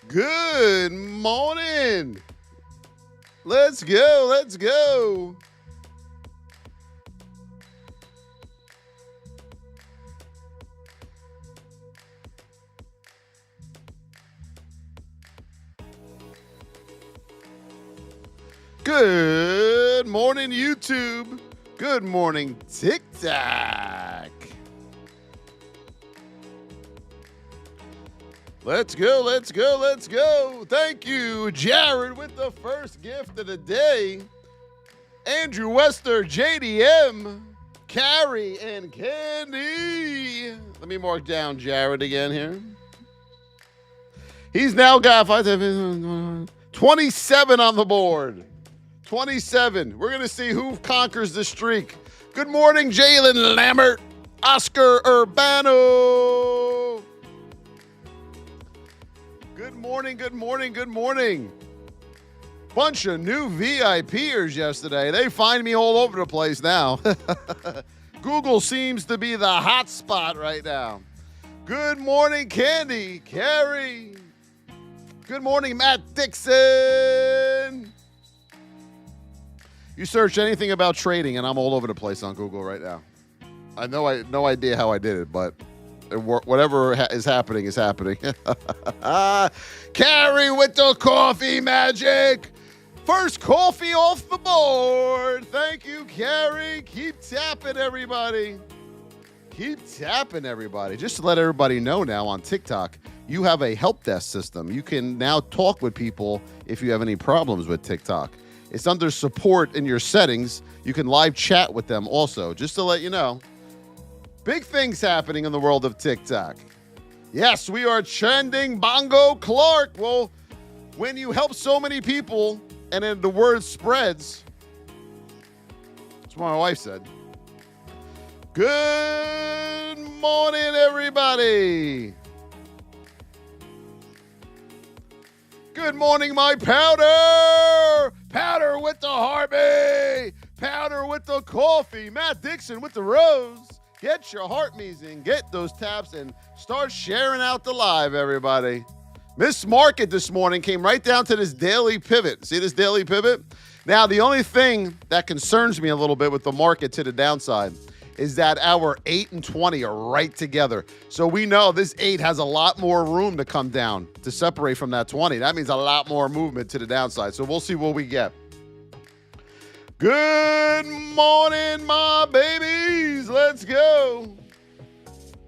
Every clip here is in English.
Good morning. Let's go. Let's go. Good morning, YouTube. Good morning, TikTok. Let's go, let's go, let's go. Thank you, Jared, with the first gift of the day. Andrew Wester, JDM, Carrie, and Candy. Let me mark down Jared again here. He's now got 27 on the board. 27. We're going to see who conquers the streak. Good morning, Jalen Lambert, Oscar Urbano. Good morning, good morning, good morning. Bunch of new VIPers yesterday. They find me all over the place now. Google seems to be the hot spot right now. Good morning, Candy, Carrie. Good morning, Matt Dixon. You search anything about trading, and I'm all over the place on Google right now. I know no idea how I did it, but whatever is happening is happening. Carrie with the coffee magic. First coffee off the board. Thank you, Carrie. Keep tapping, everybody. Keep tapping, everybody. Just to let everybody know now on TikTok, you have a help desk system. You can now talk with people if you have any problems with TikTok. It's under support in your settings. You can live chat with them also, just to let you know. Big things happening in the world of TikTok. Yes, we are trending Bongo Clark. Well, when you help so many people and then the word spreads, that's what my wife said. Good morning, everybody. Good morning, my powder. Powder with the Harvey. Powder with the coffee. Matt Dixon with the rose. Get your heart measing. Get those taps and start sharing out the live, everybody. Miss Market this morning came right down to this daily pivot. See this daily pivot? Now, the only thing that concerns me a little bit with the market to the downside is that our 8 and 20 are right together. So we know this 8 has a lot more room to come down to separate from that 20. That means a lot more movement to the downside. So we'll see what we get. Good morning, my babies. Let's go.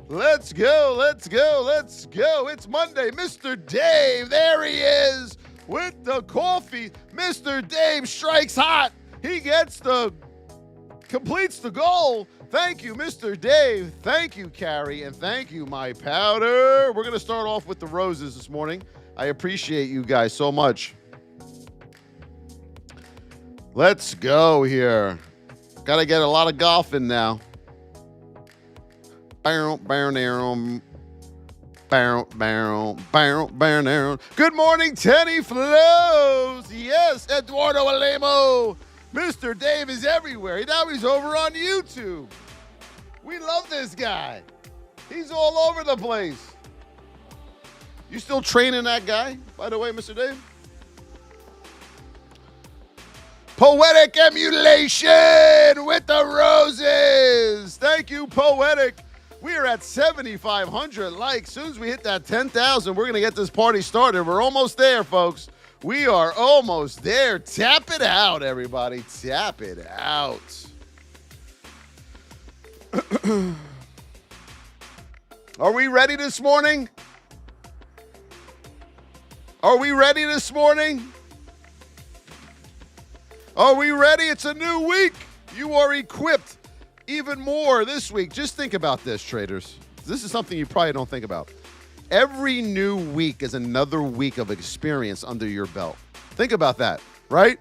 Let's go, let's go, let's go. It's Monday. Mr. Dave, there he is with the coffee. Mr. Dave strikes hot. He completes the goal. Thank you, Mr. Dave. Thank you, Carrie. And thank you, my powder. We're going to start off with the roses this morning. I appreciate you guys so much. Let's go here. Got to get a lot of golf in now. Good morning, Tenny Flows. Yes, Eduardo Alemo. Mr. Dave is everywhere. Now he's over on YouTube. We love this guy. He's all over the place. You still training that guy, by the way, Mr. Dave? Poetic Emulation with the roses. Thank you, Poetic. We are at 7,500 likes. As soon as we hit that 10,000, we're going to get this party started. We're almost there, folks. We are almost there. Tap it out, everybody. Tap it out. Are we ready this morning? Are we ready this morning? Are we ready? It's a new week. You are equipped even more this week. Just think about this, traders. This is something you probably don't think about. Every new week is another week of experience under your belt. Think about that, right?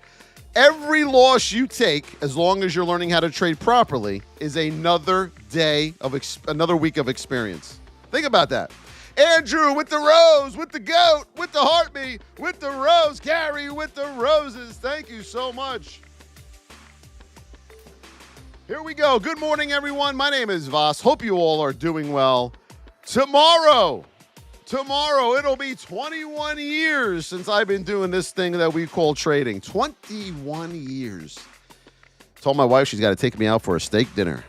Every loss you take, as long as you're learning how to trade properly, is another day of another week of experience. Think about that. Andrew with the rose, with the goat, with the heartbeat, with the rose. Carrie with the roses. Thank you so much. Here we go. Good morning, everyone. My name is Voss. Hope you all are doing well. Tomorrow, Tomorrow, it'll be 21 years since I've been doing this thing that we call trading. 21 years. Told my wife she's got to take me out for a steak dinner.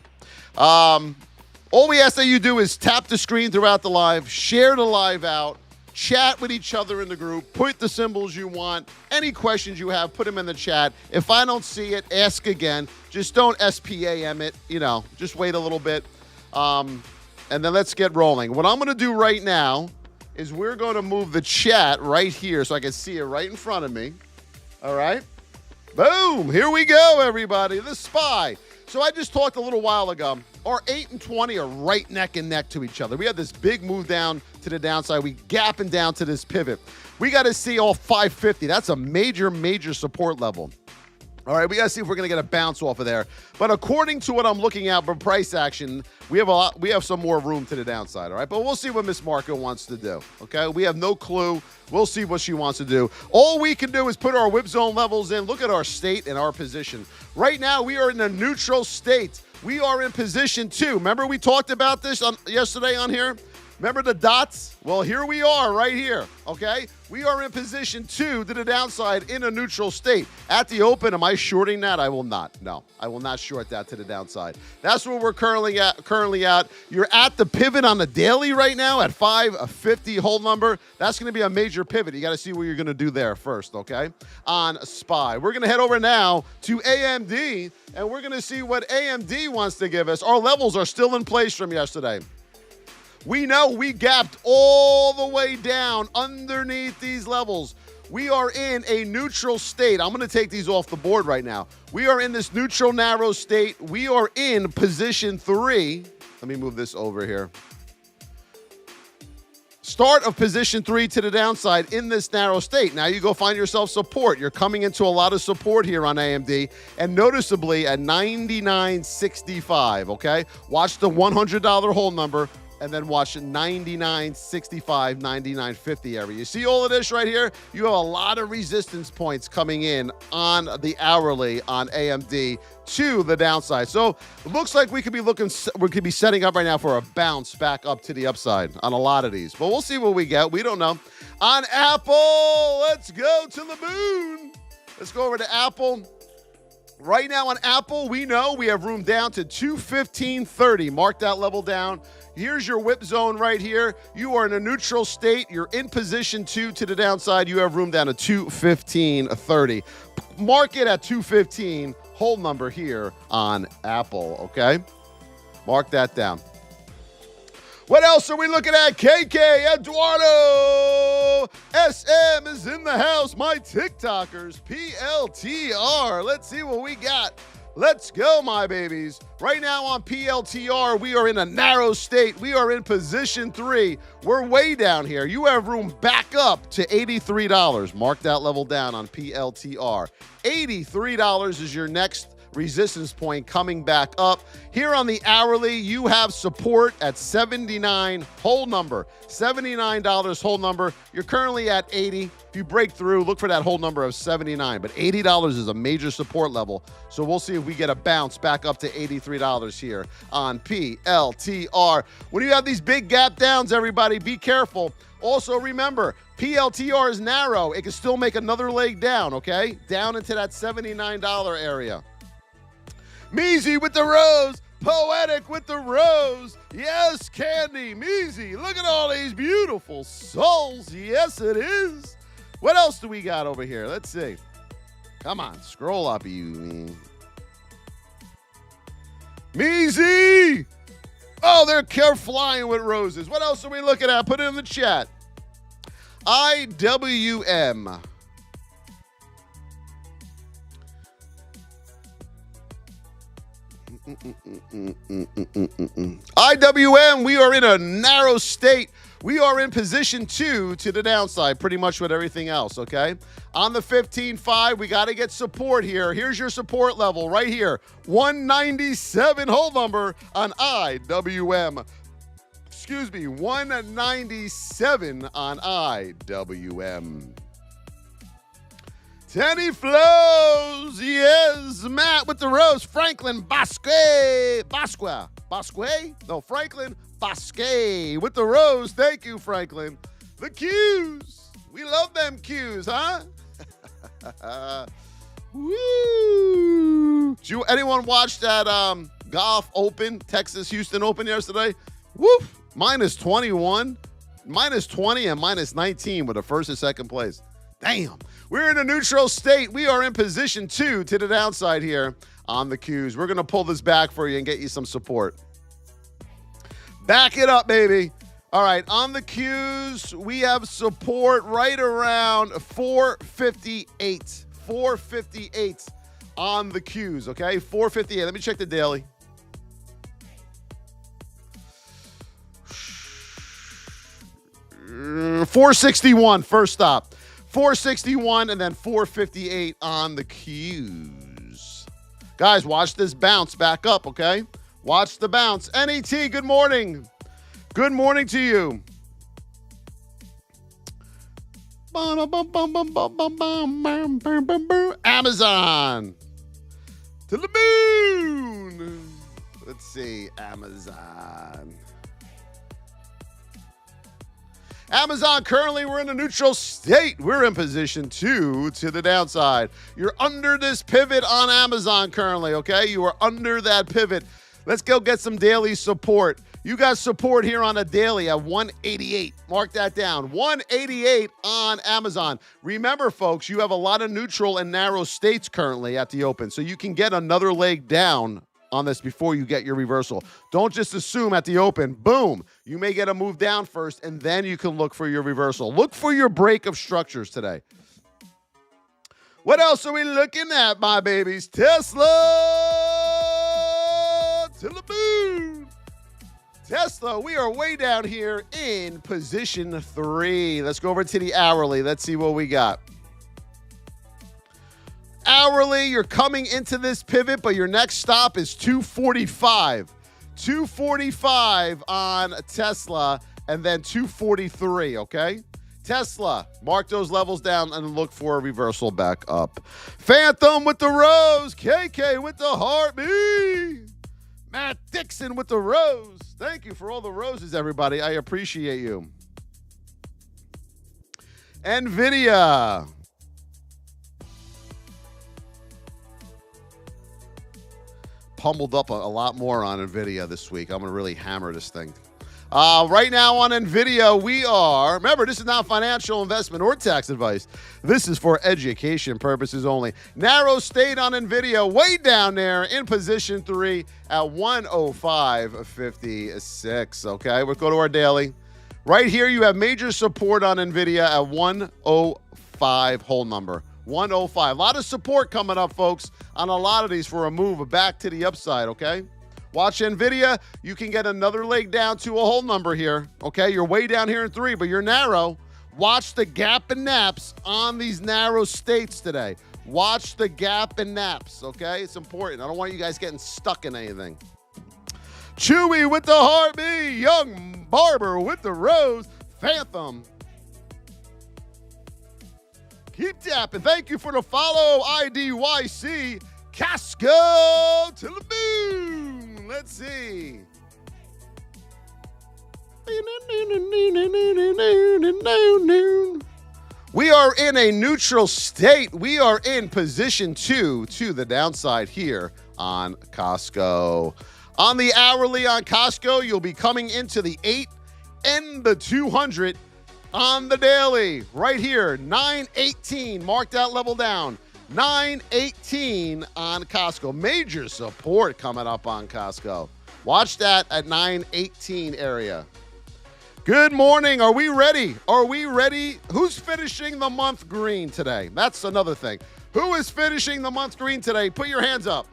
All we ask that you do is tap the screen throughout the live, share the live out, chat with each other in the group, put the symbols you want, any questions you have, put them in the chat. If I don't see it, ask again. Just don't SPAM it, just wait a little bit. And then let's get rolling. What I'm going to do right now is we're going to move the chat right here so I can see it right in front of me. All right? Boom. Here we go, everybody. The SPY. So I just talked a little while ago. Our 8 and 20 are right neck and neck to each other. We had this big move down to the downside. We gapping down to this pivot. We got to see all 550. That's a major, major support level. All right, we got to see if we're going to get a bounce off of there. But according to what I'm looking at for price action, we have some more room to the downside, all right? But we'll see what Miss Marco wants to do, okay? We have no clue. We'll see what she wants to do. All we can do is put our whip zone levels in. Look at our state and our position. Right now, we are in a neutral state. We are in position 2. Remember we talked about this yesterday on here? Remember the dots? Well, here we are right here, okay? We are in position 2 to the downside in a neutral state. At the open, am I shorting that? I will not. No, I will not short that to the downside. That's where we're currently at. You're at the pivot on the daily right now at 550 hold number. That's going to be a major pivot. You got to see what you're going to do there first, okay? On SPY. We're going to head over now to AMD, and we're going to see what AMD wants to give us. Our levels are still in place from yesterday. We know we gapped all the way down underneath these levels. We are in a neutral state. I'm going to take these off the board right now. We are in this neutral narrow state. We are in position 3. Let me move this over here. Start of position 3 to the downside in this narrow state. Now you go find yourself support. You're coming into a lot of support here on AMD and noticeably at 99.65, okay? Watch the $100 hold number. And then watch 99.65, 99.50 area. You see all of this right here? You have a lot of resistance points coming in on the hourly on AMD to the downside. So it looks like we could be setting up right now for a bounce back up to the upside on a lot of these. But we'll see what we get. We don't know. On Apple, let's go to the moon. Let's go over to Apple. Right now on Apple, we know we have room down to 215.30. Mark that level down. Here's your whip zone right here. You are in a neutral state. You're in position 2 to the downside. You have room down to 215.30. Mark it at 215. Hold number here on Apple, okay? Mark that down. What else are we looking at? KK, Eduardo, SM is in the house. My TikTokers, PLTR. Let's see what we got. Let's go, my babies. Right now on PLTR, we are in a narrow state. We are in position 3. We're way down here. You have room back up to $83. Mark that level down on PLTR. $83 is your next resistance point coming back up. Here on the hourly, you have support at 79 hold number. $79 hold number. You're currently at 80. If you break through, look for that hold number of 79. But $80 is a major support level. So we'll see if we get a bounce back up to $83 here on PLTR. When you have these big gap downs, everybody, be careful. Also, remember, PLTR is narrow. It can still make another leg down, okay? Down into that $79 area. Measy with the rose. Poetic with the rose. Yes, Candy. Measy. Look at all these beautiful souls. Yes, it is. What else do we got over here? Let's see. Come on. Scroll up, you. Measy. Oh, they're flying with roses. What else are we looking at? Put it in the chat. IWM. IWM, we are in a narrow state. We are in position 2 to the downside, pretty much with everything else, okay? On the 15.5, we got to get support here. Here's your support level right here. 197 hold number on IWM. Excuse me, 197 on IWM. Tenny flows, yes, Matt with the rose. Franklin Bosque. No, Franklin Bosque with the rose. Thank you, Franklin. The Qs. We love them Qs, huh? Woo! Did anyone watch that golf open, Texas Houston Open yesterday? Woof! Minus 21, minus 20, and minus 19 with the first and second place. Damn. We're in a neutral state. We are in position 2 to the downside here on the Qs. We're going to pull this back for you and get you some support. Back it up, baby. All right, on the Qs, we have support right around 458. 458 on the Qs, okay? 458. Let me check the daily. $461 first stop. 461 and then 458 on the Qs. Guys, watch this bounce back up, okay? Watch the bounce. NET, good morning. Good morning to you. Amazon. To the moon. Let's see, Amazon. Amazon, currently we're in a neutral state. We're in position 2 to the downside. You're under this pivot on Amazon currently, okay? You are under that pivot. Let's go get some daily support. You got support here on a daily at 188. Mark that down. 188 on Amazon. Remember, folks, you have a lot of neutral and narrow states currently at the open, so you can get another leg down on this before you get your reversal. Don't just assume at the open, boom, you may get a move down first, and then you can look for your reversal. Look for your break of structures today. What else are we looking at, my babies? Tesla to the moon. Tesla, we are way down here in position 3. Let's go over to the hourly. Let's see what we got. Hourly, you're coming into this pivot, but your next stop is 245. 245 on Tesla, and then 243, okay? Tesla, mark those levels down and look for a reversal back up. Phantom with the rose. KK with the heartbeat. Matt Dixon with the rose. Thank you for all the roses, everybody. I appreciate you. Nvidia. Pummeled up a lot more on Nvidia this week. I'm going to really hammer this thing. Right now on Nvidia, we are, remember, this is not financial investment or tax advice. This is for education purposes only. Narrow state on Nvidia, way down there in position 3 at 105.56. Okay, we'll go to our daily. Right here, you have major support on Nvidia at 105 whole number. 105. A lot of support coming up, folks, on a lot of these for a move back to the upside, okay? Watch Nvidia. You can get another leg down to a whole number here, okay? You're way down here in 3, but you're narrow. Watch the gap and naps on these narrow states today. Watch the gap and naps, okay? It's important. I don't want you guys getting stuck in anything. Chewy with the heartbeat. Young Barber with the rose. Phantom. Keep tapping. Thank you for the follow, IDYC. Costco to the moon. Let's see. We are in a neutral state. We are in position 2 to the downside here on Costco. On the hourly on Costco, you'll be coming into the 8 and the 200 on the daily. Right here, 918. Mark that level down. 918 on Costco. Major support coming up on Costco. Watch that at 918 area. Good morning. Are we ready? Are we ready? Who's finishing the month green today? That's another thing. Who is finishing the month green today? Put your hands up.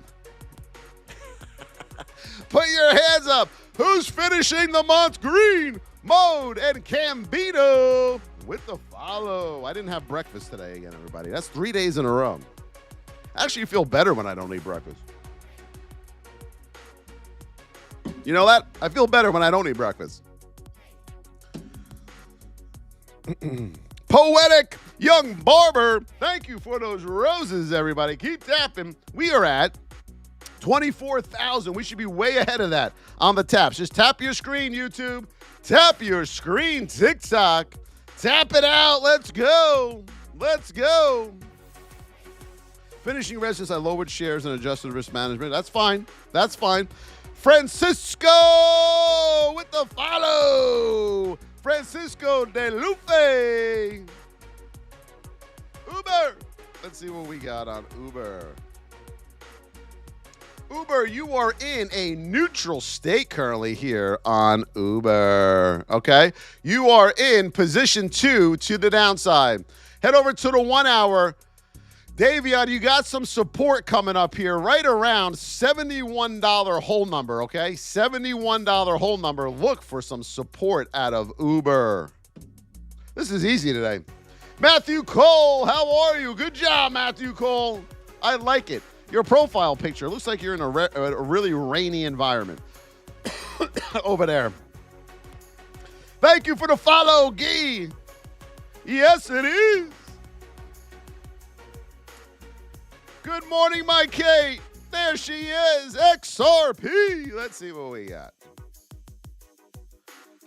Put your hands up. Who's finishing the month green? Mode and Cambino with the follow. I didn't have breakfast today again, everybody. That's 3 days in a row. I actually feel better when I don't eat breakfast. You know that? I feel better when I don't eat breakfast. Poetic Young Barber. Thank you for those roses, everybody. Keep tapping. We are at 24,000. We should be way ahead of that on the taps. Just tap your screen, YouTube. Tap your screen, TikTok. Tap it out. Let's go. Let's go. Finishing residence, I lowered shares and adjusted risk management. That's fine. That's fine. Francisco with the follow. Francisco de Lufe. Uber. Let's see what we got on Uber. Uber, you are in a neutral state currently here on Uber, okay? You are in position 2 to the downside. Head over to the 1 hour. Davion, you got some support coming up here right around $71 hold number, okay? $71 hold number. Look for some support out of Uber. This is easy today. Matthew Cole, how are you? Good job, Matthew Cole. I like it. Your profile picture looks like you're in a really rainy environment over there. Thank you for the follow, Guy. Yes, it is. Good morning, my Kate. There she is, XRP. Let's see what we got.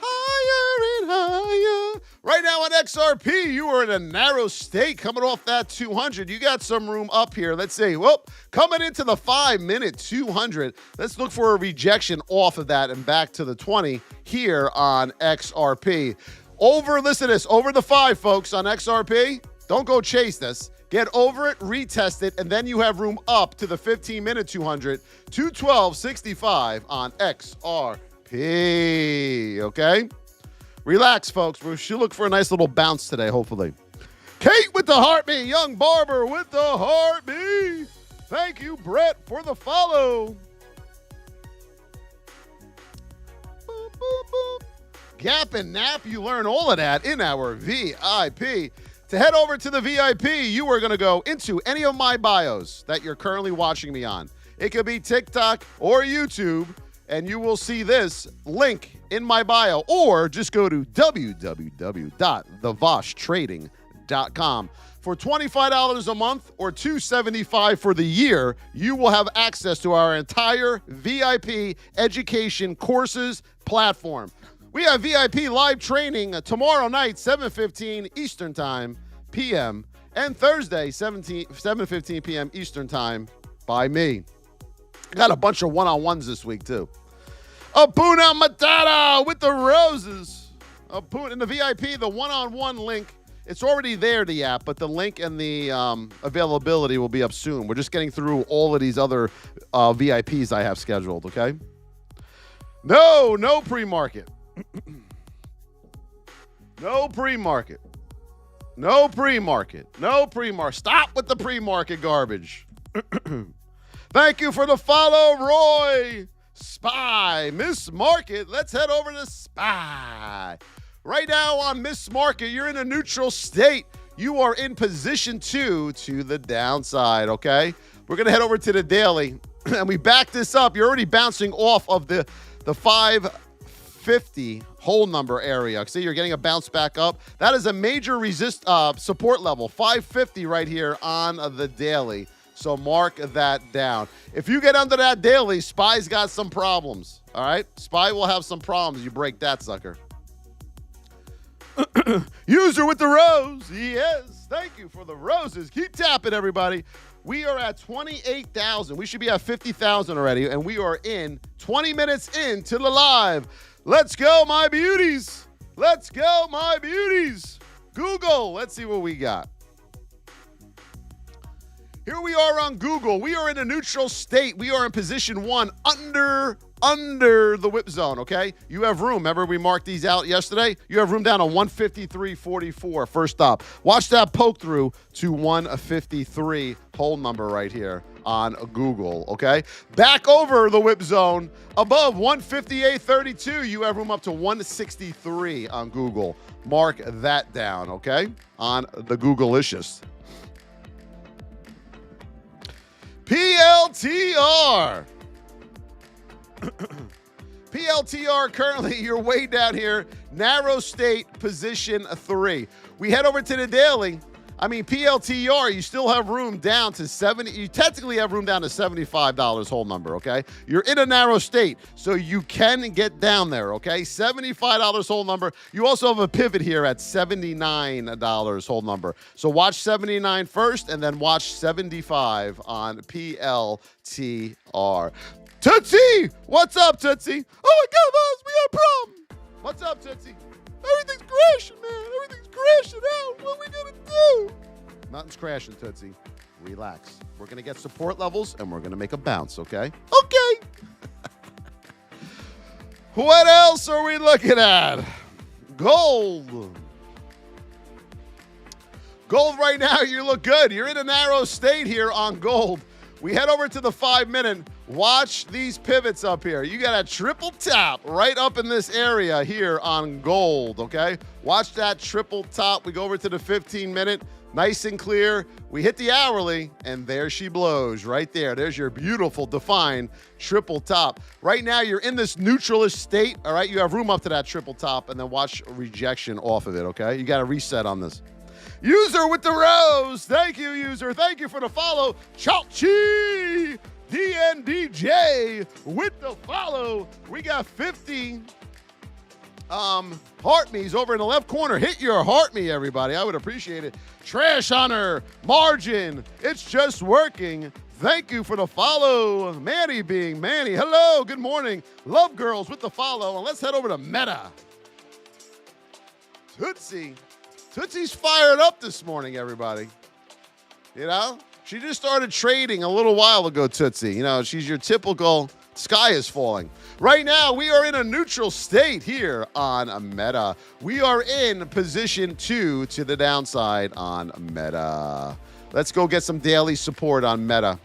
Higher and higher. Right now on XRP, you are in a narrow state coming off that 200. You got some room up here. Let's see. Well, coming into the 5-minute 200. Let's look for a rejection off of that and back to the 20 here on XRP. Listen to this, over the 5, folks, on XRP. Don't go chase this. Get over it, retest it, and then you have room up to the 15-minute 200, 212.65 on XRP. Okay? Relax, folks. We should look for a nice little bounce today, hopefully. Kate with the heartbeat. Young Barber with the heartbeat. Thank you, Brett, for the follow. Boop, boop, boop. Gap and Nap, you learn all of that in our VIP. To head over to the VIP, you are going to go into any of my bios that you're currently watching me on. It could be TikTok or YouTube, and you will see this link in my bio, or just go to www.thevosstrading.com. For $25 a month or $275 for the year, you will have access to our entire VIP education courses platform. We have VIP live training tomorrow night, 7:15 Eastern Time, p.m., and Thursday, 7:15 p.m. Eastern Time by me. Got a bunch of one-on-ones this week, too. Apuna Matata with the roses. In the VIP, the one-on-one link, it's already there, the app, but the link and the availability will be up soon. We're just getting through all of these other VIPs I have scheduled, okay? No pre-market. No pre-market. No pre-market. No pre-market. Stop with the pre-market garbage. Thank you for the follow, Roy. SPY, Miss Market. Let's head over to SPY. Right now on Miss Market, you're in a neutral state. You are in position 2 to the downside, okay? We're going to head over to the daily, and we back this up. You're already bouncing off of the 550 whole number area. See, you're getting a bounce back up. That is a major support level, 550 right here on the daily. So mark that down. If you get under that daily, SPY's got some problems. All right? SPY will have some problems. You break that sucker. User with the rose. Yes. Thank you for the roses. Keep tapping, everybody. We are at 28,000. We should be at 50,000 already, and we are in 20 minutes into the live. Let's go, my beauties. Let's go, my beauties. Google. Let's see what we got. Here we are on Google. We are in a neutral state. We are in position 1 under the whip zone, okay? You have room. Remember we marked these out yesterday? You have room down to 153.44 first stop. Watch that poke through to 153 hold number right here on Google, okay? Back over the whip zone above 158.32. You have room up to 163 on Google. Mark that down, okay? On the Google-licious. PLTR. PLTR currently, you're way down here. Narrow state, position 3. We head over to the daily. I mean, PLTR, you still have room down to 70. You technically have room down to $75 whole number, okay? You're in a narrow state, so you can get down there, okay? $75 whole number. You also have a pivot here at $79 whole number. So watch 79 first and then watch 75 on PLTR. Tootsie! What's up, Tootsie? Oh my God, Voss, we got a problem. What's up, Tootsie? Everything's crashing, man. Everything's crashing out. What are we going to do? Nothing's crashing, Tootsie. Relax. We're going to get support levels, and we're going to make a bounce, okay? Okay. What else are we looking at? Gold. Gold right now, you look good. You're in a narrow state here on gold. We head over to the 5-minute. Watch these pivots up here. You got a triple top right up in this area here on gold, okay? Watch that triple top. We go over to the 15-minute. Nice and clear. We hit the hourly, and there she blows right there. There's your beautiful, defined triple top. Right now, you're in this neutralish state, all right? You have room up to that triple top, and then watch rejection off of it, okay? You got to reset on this. User with the rose. Thank you, user. Thank you for the follow. Chachi DNDJ with the follow. We got 50 heart me's over in the left corner. Hit your heart me, everybody. I would appreciate it. Trash Hunter, margin. It's just working. Thank you for the follow. Manny being Manny. Hello, good morning. Love girls with the follow. And let's head over to Meta. Tootsie. Tootsie's fired up this morning, everybody. You know? She just started trading a little while ago, Tootsie. You know, she's your typical sky is falling. Right now, we are in a neutral state here on Meta. We are in position 2 to the downside on Meta. Let's go get some daily support on Meta.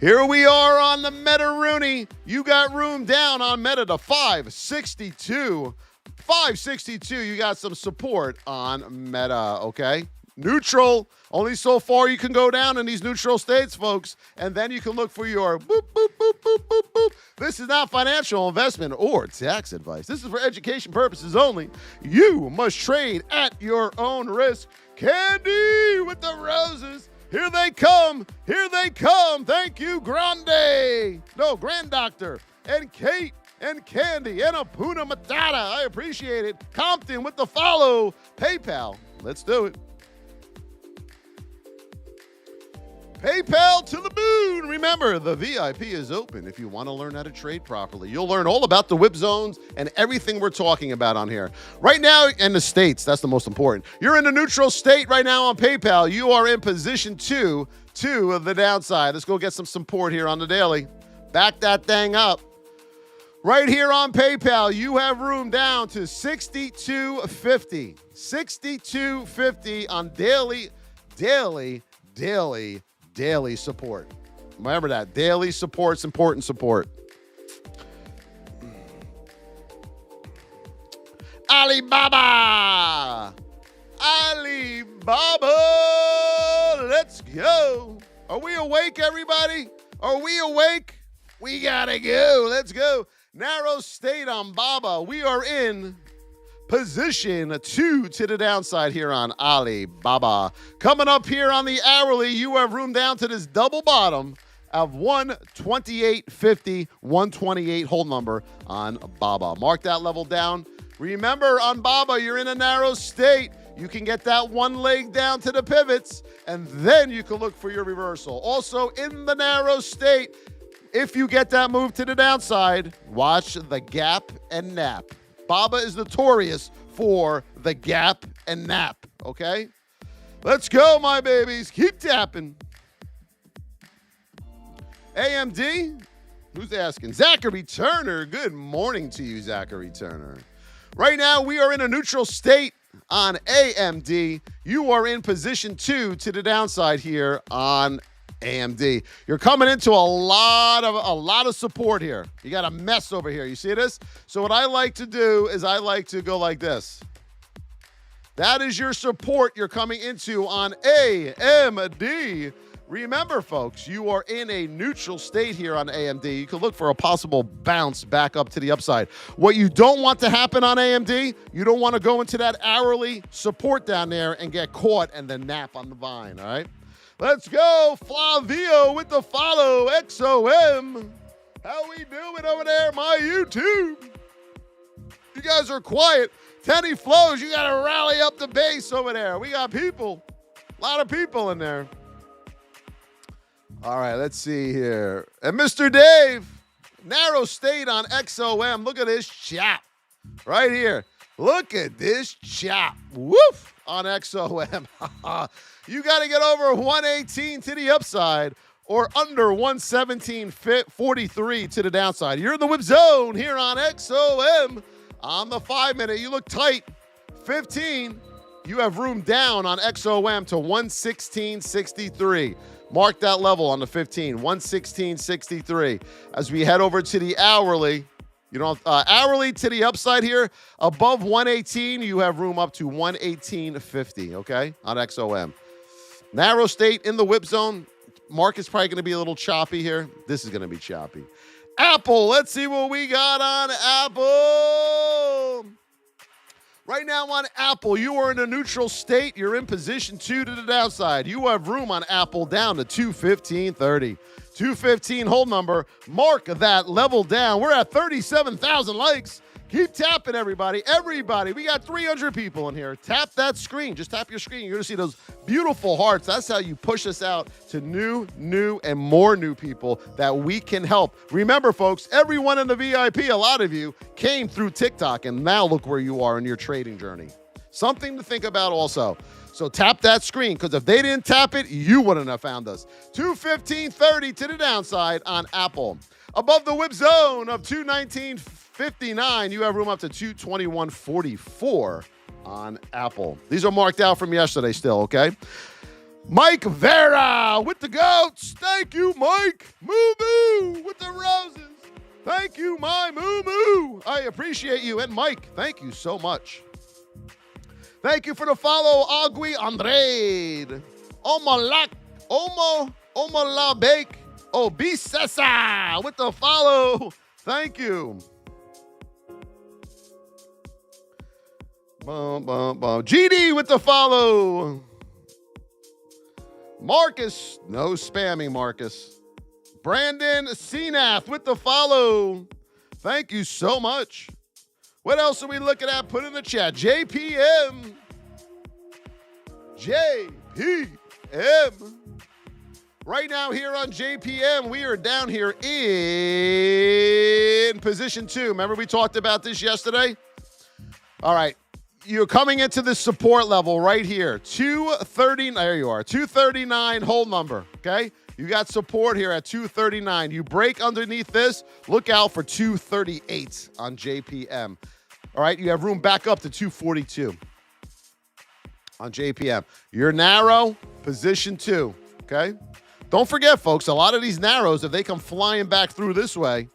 Here we are on the Meta Rooney. You got room down on Meta to 562. 562, you got some support on Meta, okay? Neutral. Only so far you can go down in these neutral states, folks. And then you can look for your boop, boop, boop, boop, boop, boop. This is not financial investment or tax advice. This is for education purposes only. You must trade at your own risk. Candy with the roses. Here they come. Here they come. Thank you, Grande. No, Grand Doctor. And Kate. And Candy. And Apuna Matata. I appreciate it. Compton with the follow. PayPal. Let's do it. PayPal to the moon. Remember, the VIP is open if you want to learn how to trade properly. You'll learn all about the whip zones and everything we're talking about on here. Right now, in the states, that's the most important. You're in a neutral state right now on PayPal. You are in position 2 to the downside. Let's go get some support here on the daily. Back that thing up. Right here on PayPal, you have room down to 62.50. 62.50 on daily support. Remember that. Daily support's important support. Alibaba. Let's go. Are we awake, everybody? Are we awake? We gotta go. Let's go. Narrow state on Baba. We are in position 2 to the downside here on Alibaba. Coming up here on the hourly, you have room down to this double bottom of 128.50, 128 hold number on Baba. Mark that level down. Remember, on Baba, you're in a narrow state. You can get that one leg down to the pivots, and then you can look for your reversal. Also, in the narrow state, if you get that move to the downside, watch the gap and nap. Baba is notorious for the gap and nap, okay? Let's go, my babies. Keep tapping. AMD? Who's asking? Zachary Turner. Good morning to you, Zachary Turner. Right now, we are in a neutral state on AMD. You are in position 2 to the downside here on AMD. You're coming into a lot of support here. You got a mess over here. You see this? So what I like to do is I like to go like this. That is your support you're coming into on AMD. Remember, folks, you are in a neutral state here on AMD. You can look for a possible bounce back up to the upside. What you don't want to happen on AMD, you don't want to go into that hourly support down there and get caught and then nap on the vine, all right? Let's go, Flavio with the follow, XOM. How we doing over there, my YouTube? You guys are quiet. Tenny Flows, you got to rally up the base over there. We got people, a lot of people in there. All right, let's see here. And Mr. Dave, narrow state on XOM. Look at this chop right here. Look at this chop. Woof on XOM. You got to get over 118 to the upside or under 117.43 to the downside. You're in the whip zone here on XOM. On the 5-minute, you look tight. 15, you have room down on XOM to 116.63. Mark that level on the 15, 116.63. As we head over to the hourly, you know, hourly to the upside here, above 118, you have room up to 118.50, okay, on XOM. Narrow state in the whip zone. Market's probably going to be a little choppy here. This is going to be choppy. Apple, let's see what we got on Apple. Right now on Apple, you are in a neutral state. You're in position 2 to the downside. You have room on Apple down to 215.30. 215 hold number. Mark that level down. We're at 37,000 likes. Keep tapping, everybody. Everybody, we got 300 people in here. Tap that screen. Just tap your screen. You're going to see those beautiful hearts. That's how you push us out to new, and more new people that we can help. Remember, folks, everyone in the VIP, a lot of you, came through TikTok, and now look where you are in your trading journey. Something to think about also. So tap that screen, because if they didn't tap it, you wouldn't have found us. 215.30 to the downside on Apple. Above the whip zone of 219.59, you have room up to 221.44 on Apple. These are marked out from yesterday still, okay? Mike Vera with the goats. Thank you, Mike. Moo-moo with the roses. Thank you, my moo-moo. I appreciate you. And Mike, thank you so much. Thank you for the follow, Agui Andrade. Omo Bake. Obisesa with the follow. Thank you. GD with the follow. Marcus, no spamming, Marcus. Brandon Senath with the follow. Thank you so much. What else are we looking at? Put in the chat. JPM. Right now here on JPM, we are down here in position 2. Remember we talked about this yesterday? All right. You're coming into the support level right here. 230. There you are. 239 hold number. Okay? You got support here at 239. You break underneath this, look out for 238 on JPM. All right? You have room back up to 242 on JPM. You're narrow, position 2. Okay? Don't forget, folks, a lot of these narrows, if they come flying back through this way,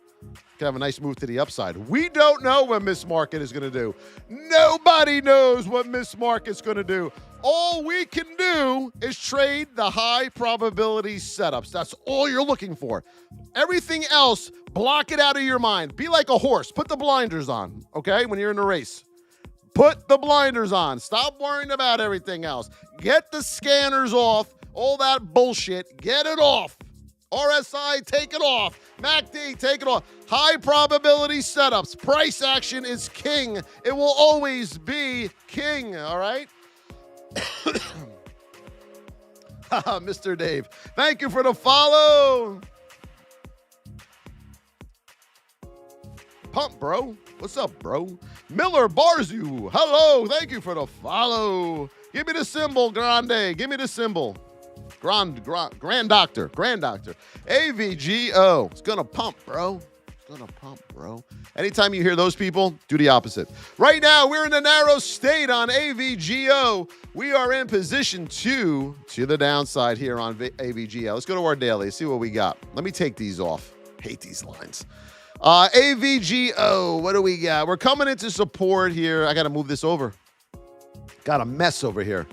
can have a nice move to the upside. We don't know what Miss Market is going to do. Nobody knows what Miss Market's going to do. All we can do is trade the high probability setups. That's all you're looking for. Everything else, block it out of your mind. Be like a horse. Put the blinders on, okay, when you're in a race. Put the blinders on. Stop worrying about everything else. Get the scanners off. All that bullshit, get it off. RSI, take it off. MACD, take it off. High probability setups. Price action is king. It will always be king, all right? Mr. Dave, thank you for the follow. Pump, bro. What's up, bro? Miller Barzu, hello. Thank you for the follow. Give me the symbol, Grande. Give me the symbol. Grand Doctor. AVGO. It's gonna pump, bro. Anytime you hear those people, do the opposite. Right now, we're in a narrow state on AVGO. We are in position 2 to the downside here on AVGO. Let's go to our daily, see what we got. Let me take these off. Hate these lines. AVGO, what do we got? We're coming into support here. I got to move this over. Got a mess over here.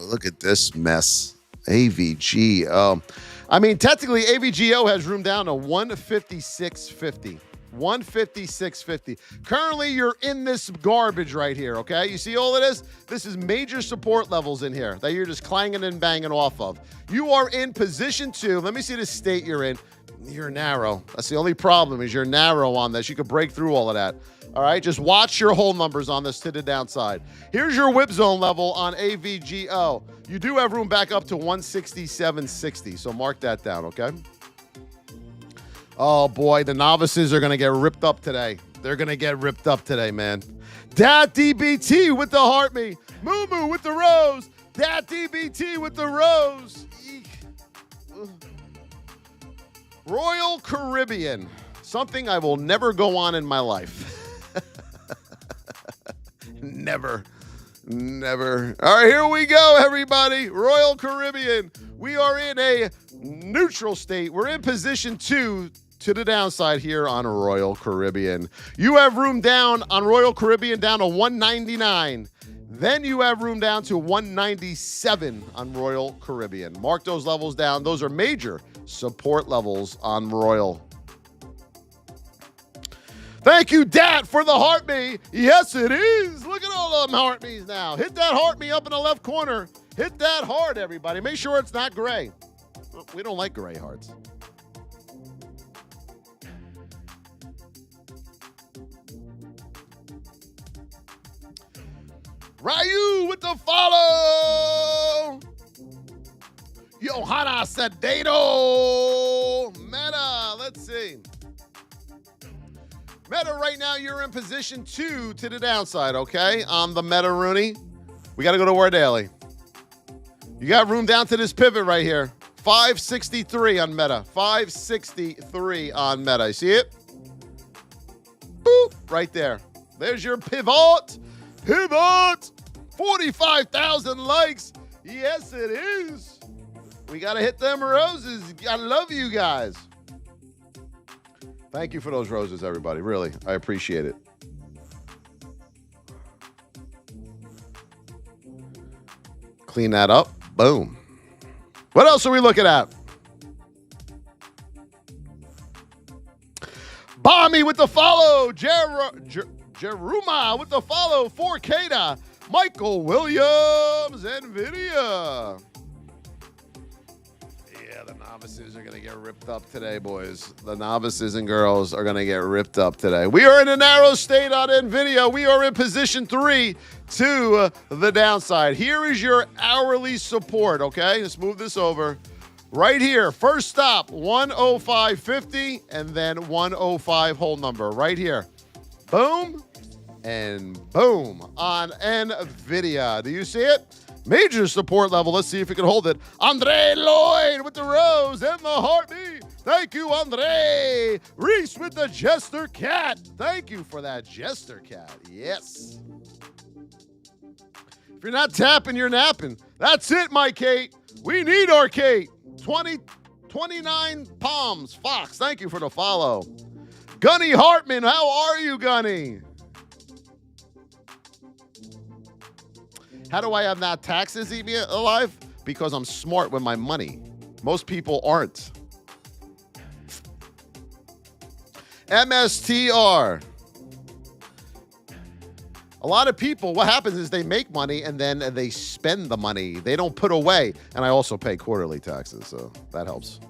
look at this mess. AVGO. I mean, technically, AVGO has room down to 156.50. 156.50. Currently, you're in this garbage right here, okay? You see all of this? This is major support levels in here that you're just clanging and banging off of. You are in position 2. Let me see the state you're in. You're narrow. That's the only problem is you're narrow on this. You could break through all of that. All right, just watch your whole numbers on this to the downside. Here's your whip zone level on AVGO. You do have room back up to 167.60, so mark that down, okay? Oh, boy, the novices are going to get ripped up today. They're going to get ripped up today, man. Dat DBT with the heart me. Moo Moo with the rose. Dat DBT with the rose. Eek. Royal Caribbean. Something I will never go on in my life. Never. Never. All right, here we go, everybody. Royal Caribbean. We are in a neutral state. We're in position 2 to the downside here on Royal Caribbean. You have room down on Royal Caribbean down to 199. Then you have room down to 197 on Royal Caribbean. Mark those levels down. Those are major support levels on Royal. Thank you, Dat, for the heart me. Yes, it is. Look at all of them heart me's now. Hit that heart me up in the left corner. Hit that hard, everybody. Make sure it's not gray. We don't like gray hearts. Ryu with the follow. Johanna Sedato. Meta, let's see. Meta, right now, you're in position 2 to the downside, okay? On the Meta Rooney. We got to go to our daily. You got room down to this pivot right here. 563 on Meta. 563 on Meta. You see it? Boop. Right there. There's your pivot. Pivot. 45,000 likes. Yes, it is. We got to hit them roses. I love you guys. Thank you for those roses, everybody. Really, I appreciate it. Clean that up. Boom. What else are we looking at? Bommy with the follow. Jeruma with the follow. 4K. Michael Williams. Nvidia. The novices are going to get ripped up today, boys. The novices and girls are going to get ripped up today. We are in a narrow state on Nvidia. We are in position 3 to the downside. Here is your hourly support, okay? Let's move this over. Right here, first stop, 105.50, and then 105 whole number right here. Boom and boom on Nvidia. Do you see it? Major support level. Let's see if we can hold it. Andre Lloyd with the rose and the heartbeat. Thank you, Andre. Reese with the Jester Cat. Thank you for that Jester Cat. Yes. If you're not tapping, you're napping. That's it, my Kate. We need our Kate. 29 palms. Fox, thank you for the follow. Gunny Hartman, how are you, Gunny? How do I have not taxes even alive? Because I'm smart with my money. Most people aren't. MSTR. A lot of people, what happens is they make money and then they spend the money. They don't put away. And I also pay quarterly taxes, so that helps.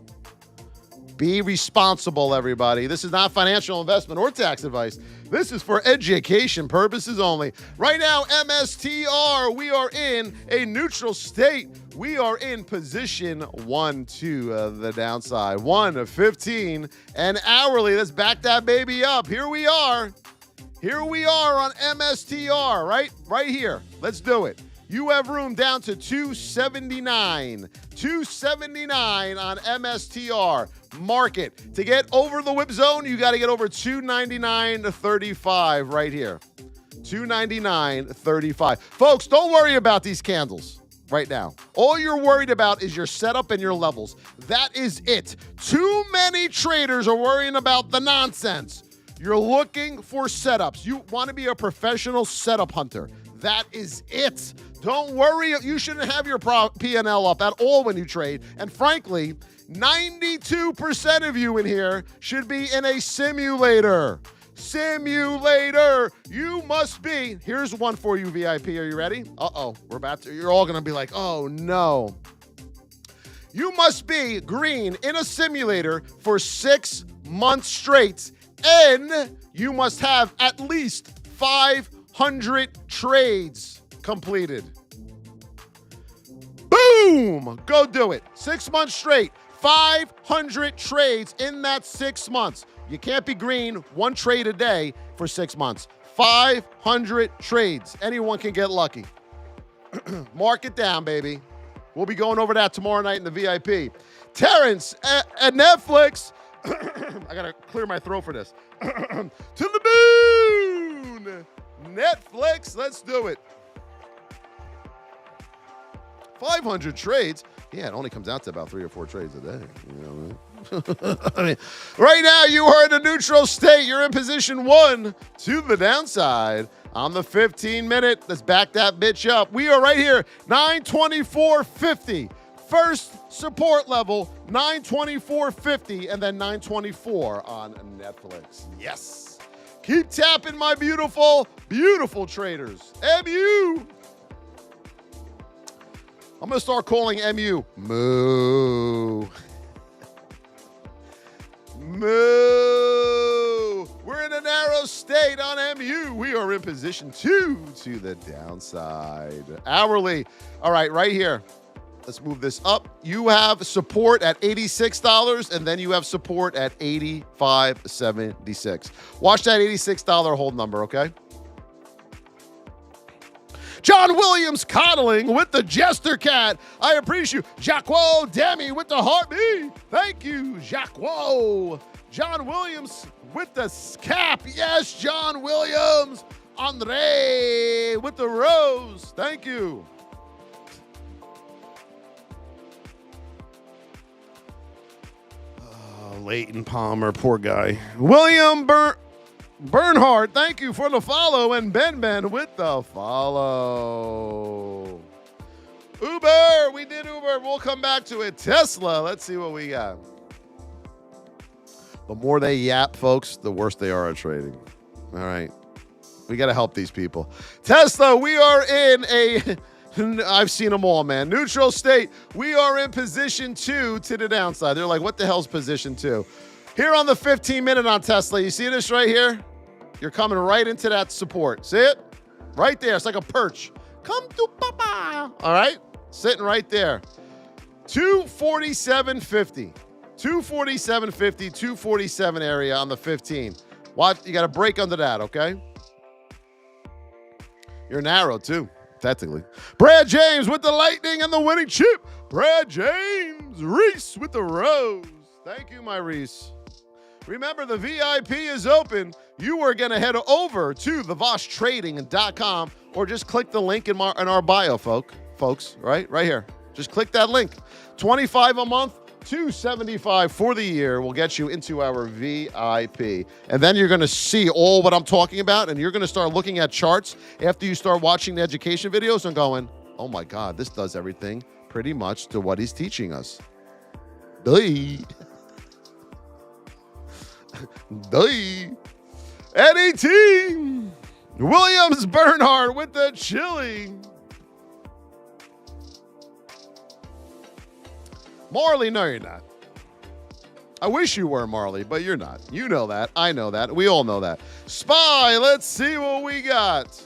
Be responsible, everybody. This is not financial investment or tax advice. This is for education purposes only. Right now, MSTR, we are in a neutral state. We are in position 1 to the downside. 1 of 15 and hourly. Let's back that baby up. Here we are. Here we are on MSTR, right? Right here. Let's do it. You have room down to 279. 279 on MSTR. Market. To get over the whip zone, you got to get over 299.35 right here. 299.35. Folks, don't worry about these candles right now. All you're worried about is your setup and your levels. That is it. Too many traders are worrying about the nonsense. You're looking for setups. You want to be a professional setup hunter. That is it. Don't worry. You shouldn't have your P&L up at all when you trade. And frankly, 92% of you in here should be in a simulator. Simulator. You must be. Here's one for you, VIP. Are you ready? Uh-oh. You're all going to be like, oh, no. You must be green in a simulator for 6 months straight. And you must have at least 500 trades completed. Boom! Go do it. 6 months straight. 500 trades in that 6 months. You can't be green 1 trade a day for 6 months. 500 trades. Anyone can get lucky. Mark it down, baby. We'll be going over that tomorrow night in the VIP. Terrence at Netflix. I got to clear my throat for this. To the moon. Netflix, let's do it. 500 trades. Yeah, it only comes out to about 3 or 4 trades a day. You know what I mean? I mean, right now, you are in a neutral state. You're in position 1 to the downside on the 15-minute. Let's back that bitch up. We are right here, 924.50. First support level, 924.50, and then 924 on Netflix. Yes. Keep tapping, my beautiful, beautiful traders. MU. I'm going to start calling MU Moo. Moo. We're in a narrow state on MU. We are in position 2 to the downside. Hourly. All right, right here. Let's move this up. You have support at $86, and then you have support at $85.76. Watch that $86 hold number, okay? John Williams coddling with the Jester Cat. I appreciate you. Jacques Demi with the heartbeat. Thank you, Jacques. John Williams with the cap. Yes, John Williams. Andre with the rose. Thank you. Leighton Palmer, poor guy. William Bernhard, thank you for the follow. And Ben with the follow. Uber, we did Uber. We'll come back to it. Tesla, let's see what we got. The more they yap, folks, the worse they are at trading. All right. We got to help these people. Tesla, we are in a... I've seen them all, man. Neutral state. We are in position 2 to the downside. They're like, what the hell's position 2? Here on the 15-minute on Tesla, you see this right here? You're coming right into that support. See it? Right there. It's like a perch. Come to Papa. All right? Sitting right there. 247.50. 247.50, 247 area on the 15. Watch. You got to break under that, okay? You're narrow, too. Technically. Brad James with the lightning and the winning chip. Brad James. Reese with the rose. Thank you, my Reese. Remember, the VIP is open. You are going to head over to thevosstrading.com or just click the link in our bio, folks, right here. Just click that link. $25 a month, $275 for the year will get you into our VIP. And then you're going to see all what I'm talking about, and you're going to start looking at charts after you start watching the education videos and going, oh my God, this does everything pretty much to what he's teaching us. Duh. Duh. NET. Williams Bernhard with the chili. Marley, no, you're not. I wish you were, Marley, but you're not. You know that. I know that. We all know that. SPY, let's see what we got.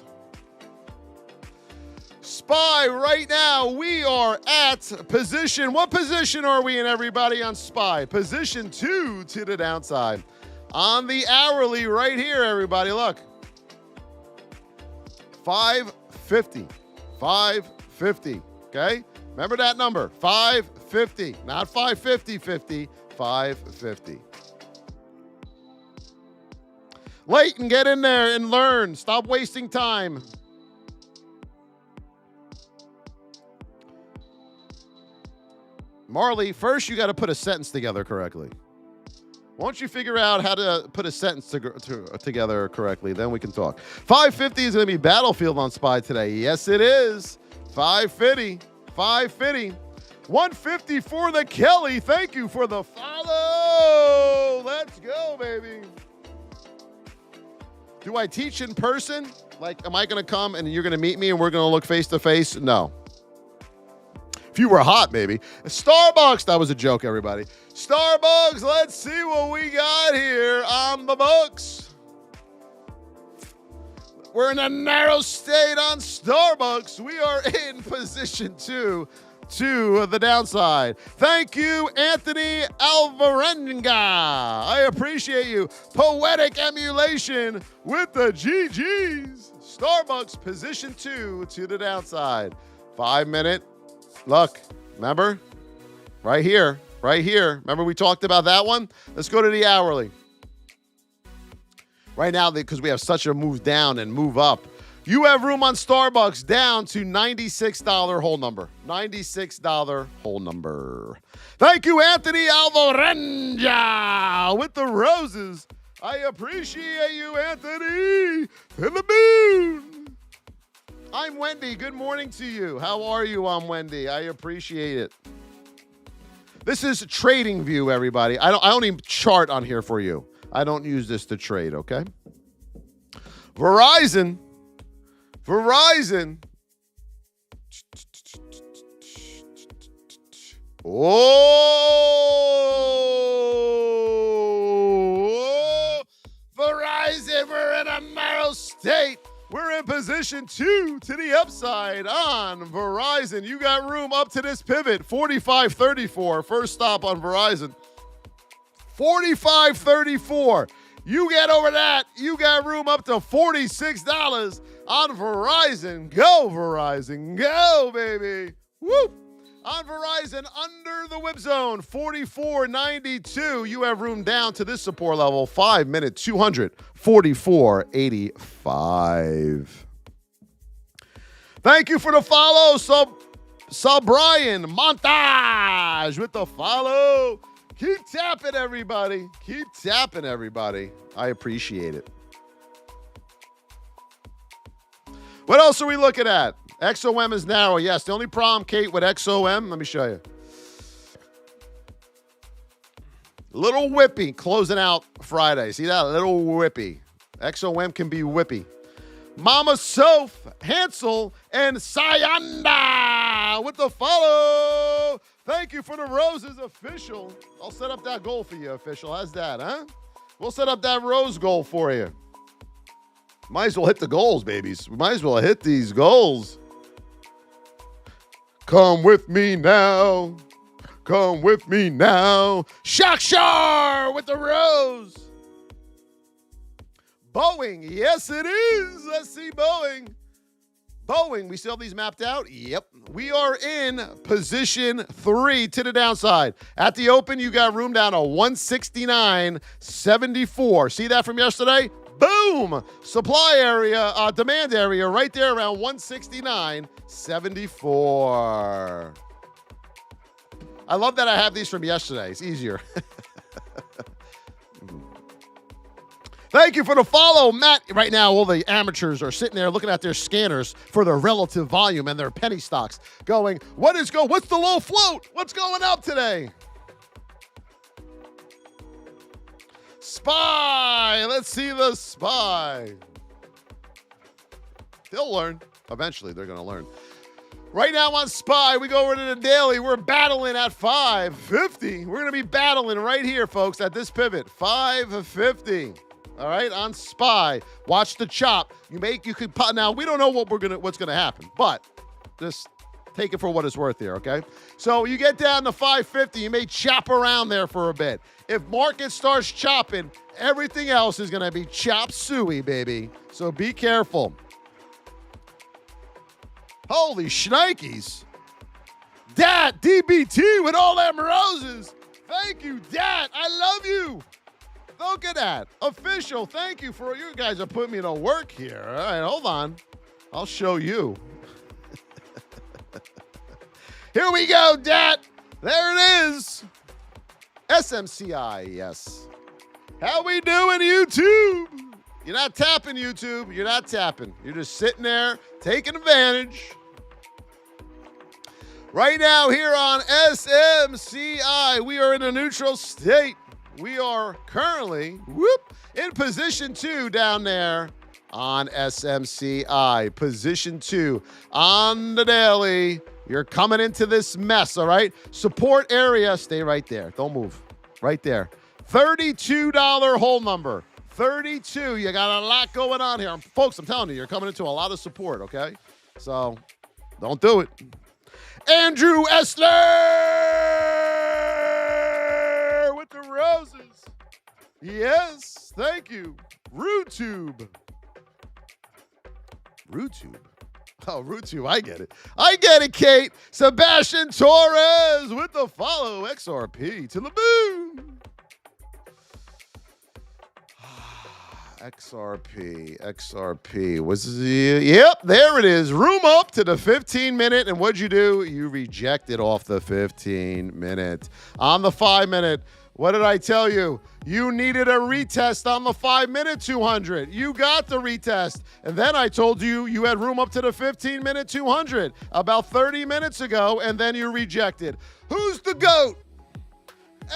SPY, right now, we are at position. What position are we in, everybody, on SPY? Position 2 to the downside. On the hourly right here, everybody, look. 550. 550, okay? Remember that number, 550, not 550, 550. Leighton, get in there and learn. Stop wasting time. Marley, first you got to put a sentence together correctly. Once you figure out how to put a sentence together correctly, then we can talk. 550 is going to be Battlefield on SPY today. Yes, it is. 550. 550. 150 for the Kelly. Thank you for the follow. Let's go, baby. Do I teach in person? Like, am I going to come and you're going to meet me and we're going to look face to face? No. If you were hot, maybe. Starbucks, that was a joke, everybody. Starbucks, let's see what we got here on the books. We're in a narrow state on Starbucks. We are in position 2 to the downside. Thank you, Anthony Alvarenga. I appreciate you. Poetic emulation with the GGs. Starbucks, position 2 to the downside. 5 minute. Look, remember? Right here. Right here. Remember we talked about that one? Let's go to the hourly. Right now, because we have such a move down and move up, you have room on Starbucks down to $96 whole number. $96 whole number. Thank you, Anthony Alvarenga, with the roses. I appreciate you, Anthony. To the moon. I'm Wendy. Good morning to you. How are you? I'm Wendy. I appreciate it. This is Trading View, everybody. I don't even chart on here for you. I don't use this to trade, okay? Verizon. Oh, Verizon, we're in a narrow state. We're in position 2 to the upside on Verizon. You got room up to this pivot, 45.34. First stop on Verizon. 45.34. You get over that, you got room up to $46 on Verizon. Go, Verizon. Go, baby. Woo! On Verizon, under the whip zone, 44.92. You have room down to this support level, 5 minute, 200, 44.85. Thank you for the follow, Brian Montage with the follow. Keep tapping, everybody. Keep tapping, everybody. I appreciate it. What else are we looking at? XOM is narrow. Yes, the only problem, Kate, with XOM, let me show you. Little whippy closing out Friday. See that? Little whippy. XOM can be whippy. Mama Soph, Hansel, and Sayanda with the follow. Thank you for the roses, official. I'll set up that goal for you, official. How's that, huh? We'll set up that rose goal for you. Might as well hit the goals, babies. We might as well hit these goals. Come with me now. Come with me now. Shakshar with the rose. Boeing. Yes, it is. Let's see Boeing. Boeing. We still have these mapped out? Yep. We are in position 3 to the downside. At the open, you got room down to 169.74. See that from yesterday? Boom! Supply area, demand area right there around 169.74. I love that I have these from yesterday. It's easier. Thank you for the follow, Matt. Right now, all the amateurs are sitting there looking at their scanners for their relative volume and their penny stocks going, what's the low float? What's going up today? SPY. Let's see the SPY. They'll learn. Eventually, they're going to learn. Right now on SPY, we go over to the daily. We're battling at 550. We're going to be battling right here, folks, at this pivot. 550. All right, on SPY. Watch the chop. You could pop. Now, we don't know what's going to happen, but just take it for what it's worth here, okay? So you get down to 550, you may chop around there for a bit. If market starts chopping, everything else is going to be chop suey, baby. So be careful. Holy shnikes. Dat, DBT with all them roses. Thank you, Dat. I love you. Look at that. Official, thank you for you guys are putting me to work here. All right, hold on. I'll show you. Here we go, Dat. There it is. SMCI, yes. How we doing, YouTube? You're not tapping, YouTube. You're not tapping. You're just sitting there taking advantage. Right now here on SMCI, we are in a neutral state. We are currently, in position 2 down there on SMCI. Position 2 on the daily. You're coming into this mess, all right? Support area, stay right there. Don't move. Right there. $32 hold number. 32. You got a lot going on here. Folks, I'm telling you, you're coming into a lot of support, okay? So, don't do it. Andrew Essler with the roses. Yes, thank you. RooTube. RooTube. Oh, RooTube, I get it. I get it, Kate. Sebastian Torres with the follow. XRP to the moon. XRP. Yep, there it is. Room up to the 15-minute. And what'd you do? You rejected off the 15-minute. On the 5-minute, what did I tell you? You needed a retest on the 5-minute 200. You got the retest. And then I told you you had room up to the 15-minute 200 about 30 minutes ago, and then you rejected. Who's the GOAT?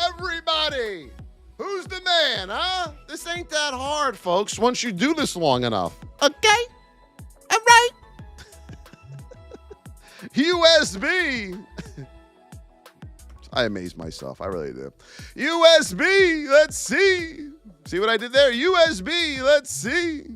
Everybody. Who's the man, huh? This ain't that hard, folks, once you do this long enough. Okay? All right. USB. I amaze myself. I really do. USB. Let's see. See what I did there? USB. Let's see.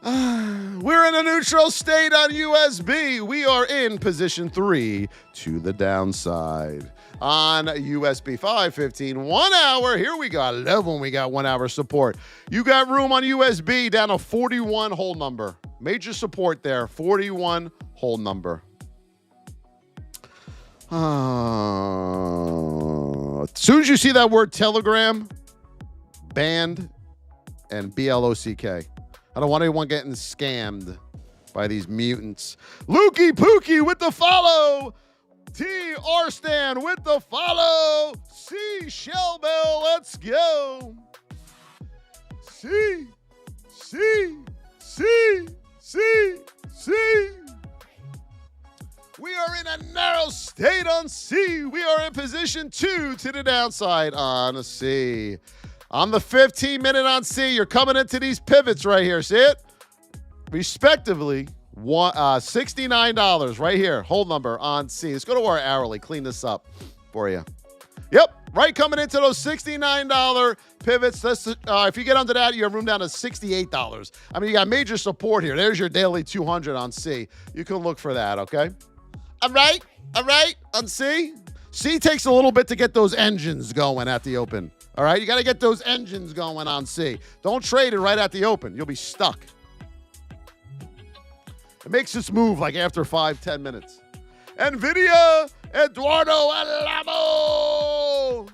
We're in a neutral state on USB. We are in position 3 to the downside. On USB 515, 1 hour. Here we go. I love when we got 1 hour support. You got room on USB down to 41 hold number. Major support there. 41 hold number. As soon as you see that word Telegram, banned, and BLOCK. I don't want anyone getting scammed by these mutants. Lukey Pookie with the follow. T. Arstan with the follow. C. Shellbell, let's go. C. We are in a narrow state on C. We are in position 2 to the downside on C. On the 15-minute on C, you're coming into these pivots right here. See it? Respectively, $69 right here. Hold number on C. Let's go to our hourly. Clean this up for you. Yep. Right coming into those $69 pivots. If you get under that, you have room down to $68. I mean, you got major support here. There's your daily 200 on C. You can look for that, okay? All right. On C. C takes a little bit to get those engines going at the open. All right, you got to get those engines going on C. Don't trade it right at the open. You'll be stuck. It makes this move like after 5-10 minutes. Nvidia, Eduardo Alamo.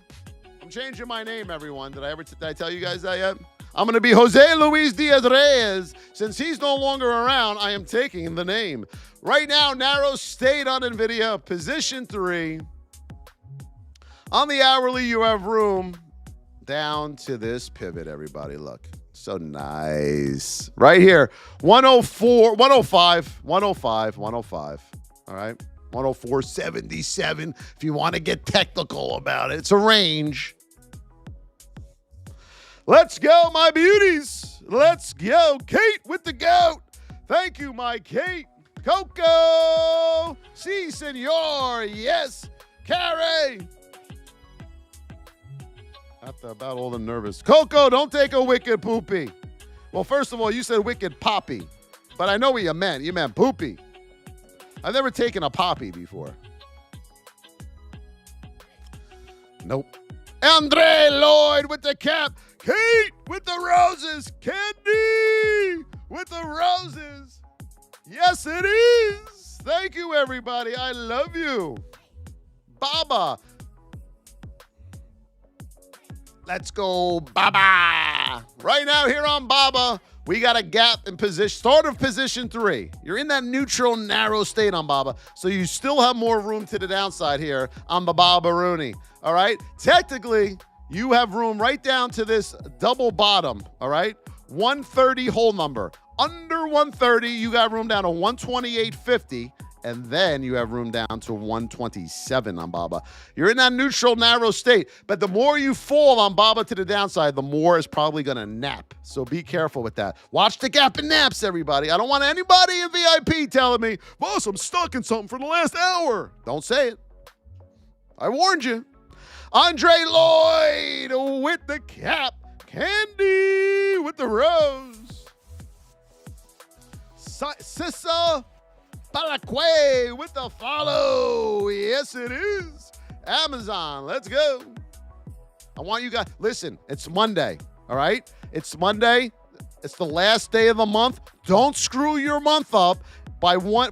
I'm changing my name, everyone. Did I tell you guys that yet? I'm going to be Jose Luis Diaz Reyes. Since he's no longer around, I am taking the name. Right now, narrow state on Nvidia, position 3. On the hourly, you have room down to this pivot, everybody. Look, so nice. Right here, 104, 105, 105, 105. All right, 104.77 if you want to get technical about it. It's a range. Let's go, my beauties. Let's go. Kate with the GOAT. Thank you, my Kate. Coco. Si, senor. Yes. Carrie. About all the nervous. Coco, don't take a wicked poopy. Well, first of all, you said wicked poppy, but I know what you meant. You meant poopy. I've never taken a poppy before. Nope. Andre Lloyd with the cap. Kate with the roses. Candy with the roses. Yes, it is. Thank you, everybody. I love you. Baba. Let's go, Baba. Right now here on Baba, We got a gap in position, start of position 3. You're in that neutral, narrow state on Baba, so you still have more room to the downside here on the Baba Rooney. All right? Technically, you have room right down to this double bottom, all right? 130 whole number. Under 130, you got room down to 128.50. And then you have room down to 127 on Baba. You're in that neutral, narrow state. But the more you fall on Baba to the downside, the more is probably going to nap. So be careful with that. Watch the gap in naps, everybody. I don't want anybody in VIP telling me, Voss, I'm stuck in something for the last hour. Don't say it. I warned you. Andre Lloyd with the cap. Candy with the rose. Sissa Paraquay with the follow. Yes, it is. Amazon, let's go. I want you guys, listen, it's Monday, all right? It's Monday. It's the last day of the month. Don't screw your month up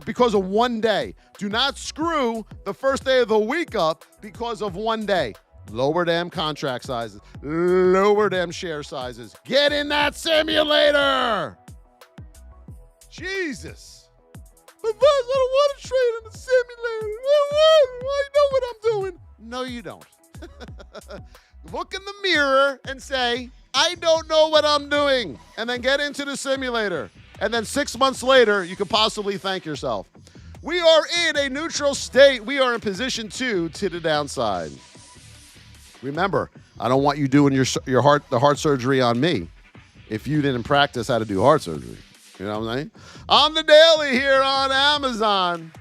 because of one day. Do not screw the first day of the week up because of one day. Lower them contract sizes. Lower them share sizes. Get in that simulator. Jesus. But Voss, I don't want to trade in the simulator. I know what I'm doing. No, you don't. Look in the mirror and say, I don't know what I'm doing. And then get into the simulator. And then 6 months later, you could possibly thank yourself. We are in a neutral state. We are in position 2 to the downside. Remember, I don't want you doing the heart surgery on me if you didn't practice how to do heart surgery. You know what I'm saying? On the daily here on Amazon.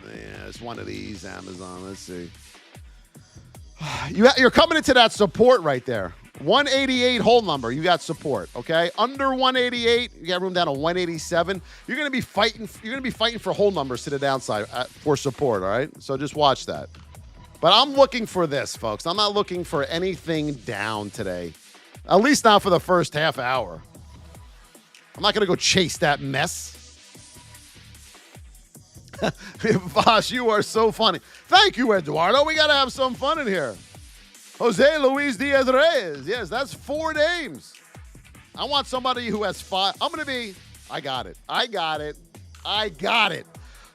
Yeah, it's one of these, Amazon. Let's see. You're coming into that support right there. 188 whole number. You got support, okay? Under 188, you got room down to 187. You're going to be fighting. You're going to be fighting for whole numbers to the downside for support, all right? So just watch that. But I'm looking for this, folks. I'm not looking for anything down today. At least not for the first half hour. I'm not going to go chase that mess. Voss, you are so funny. Thank you, Eduardo. We got to have some fun in here. Jose Luis Diaz Reyes. Yes, that's 4 names. I want somebody who has 5. I'm going to be, I got it.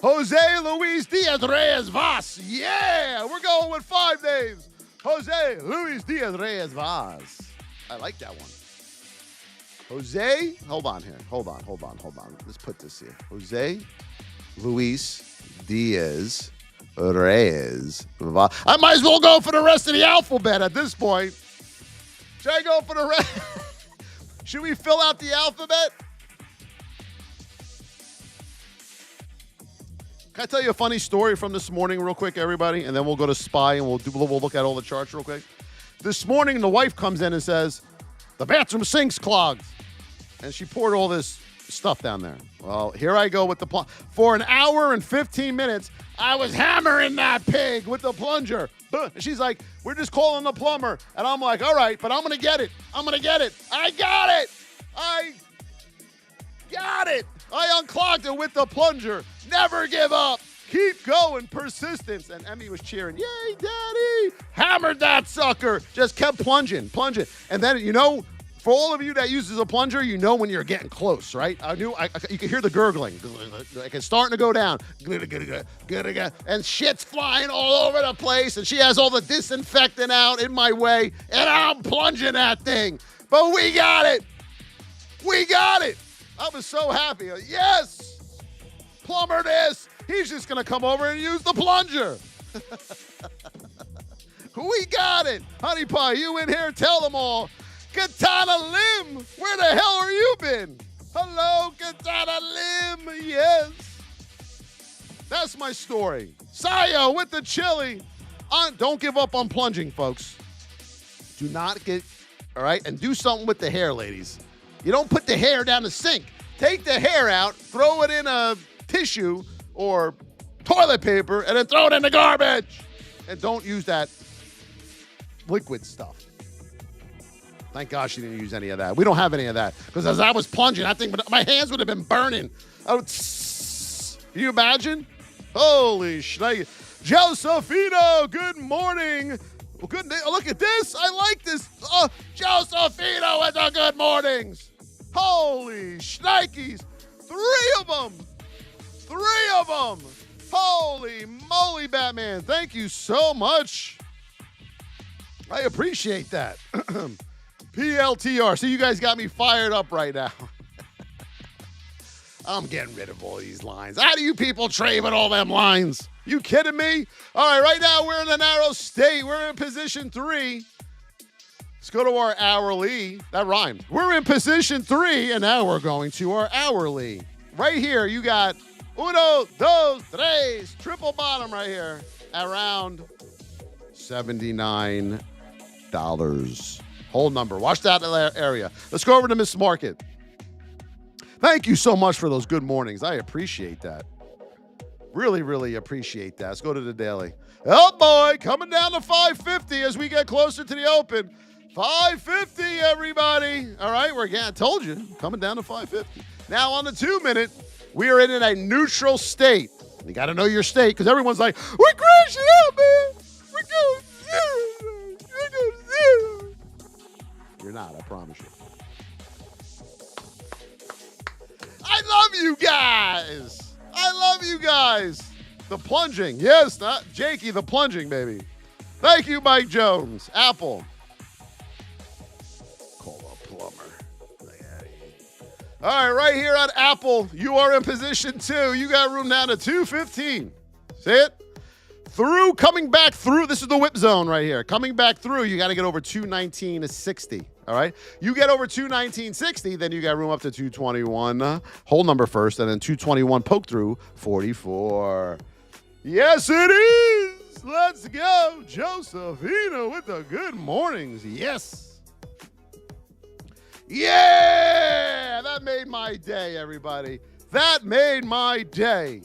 Jose Luis Diaz Reyes Voss. Yeah, we're going with 5 names. Jose Luis Diaz Reyes Voss. I like that one. Jose, hold on here. Hold on. Let's put this here. Jose Luis Diaz Reyes. I might as well go for the rest of the alphabet at this point. Should I go for the rest? Should we fill out the alphabet? Can I tell you a funny story from this morning real quick, everybody? And then we'll go to SPY and we'll look at all the charts real quick. This morning, the wife comes in and says, the bathroom sink's clogged. And she poured all this stuff down there. Well, here I go with the plunge. For an hour and 15 minutes, I was hammering that pig with the plunger. And she's like, we're just calling the plumber. And I'm like, all right, but I'm going to get it. I got it. I unclogged it with the plunger. Never give up. Keep going. Persistence. And Emmy was cheering. Yay, Daddy. Hammered that sucker. Just kept plunging. And then, for all of you that uses a plunger, you know when you're getting close, right? You can hear the gurgling. Like it's starting to go down. And shit's flying all over the place. And she has all the disinfectant out in my way. And I'm plunging that thing. But we got it. I was so happy. Yes. Plumber this. He's just going to come over and use the plunger. We got it. Honey Pie, you in here? Tell them all. Katana Lim, where the hell are you been? Hello, Katana Lim. Yes. That's my story. Saya with the chili. Don't give up on plunging, folks. Do not get, all right? And do something with the hair, ladies. You don't put the hair down the sink. Take the hair out, throw it in a tissue or toilet paper, and then throw it in the garbage. And don't use that liquid stuff. Thank God she didn't use any of that. We don't have any of that. Because as I was plunging, I think my hands would have been burning. Can you imagine? Holy shit. Josephino, good morning. Well, good day. Oh, look at this. I like this. Oh, Josephino with the good mornings. Holy shnikes. 3 of them. 3 of them. Holy moly, Batman. Thank you so much. I appreciate that. PLTR. So you guys got me fired up right now. I'm getting rid of all these lines. How do you people trade with all them lines? You kidding me? All right, right now we're in a narrow state. We're in position 3. Let's go to our hourly. That rhymed. We're in position 3, and now we're going to our hourly. Right here, you got uno, dos, tres, triple bottom right here, around $79. Whole number. Watch that area. Let's go over to Miss Market. Thank you so much for those good mornings. I appreciate that. Really, really appreciate that. Let's go to the daily. Oh, boy, coming down to 550 as we get closer to the open. 550, everybody. All right, I told you, coming down to 550. Now, on the 2-minute, we are in a neutral state. You got to know your state because everyone's like, we're crashing out, man. We're going zero. We're going zero. You're not, I promise you. I love you guys. I love you guys. The plunging. Yes, not Jakey, the plunging, baby. Thank you, Mike Jones. Apple. Call a plumber. All right, right here on Apple, you are in position 2. You got room down to 215. See it? Coming back through. This is the whip zone right here. Coming back through, you got to get over 219.60. All right. You get over 219.60, then you got room up to 221. Whole number first, and then 221 poke through 44. Yes, it is. Let's go. Josephina with the good mornings. Yes. Yeah. That made my day, everybody. That made my day.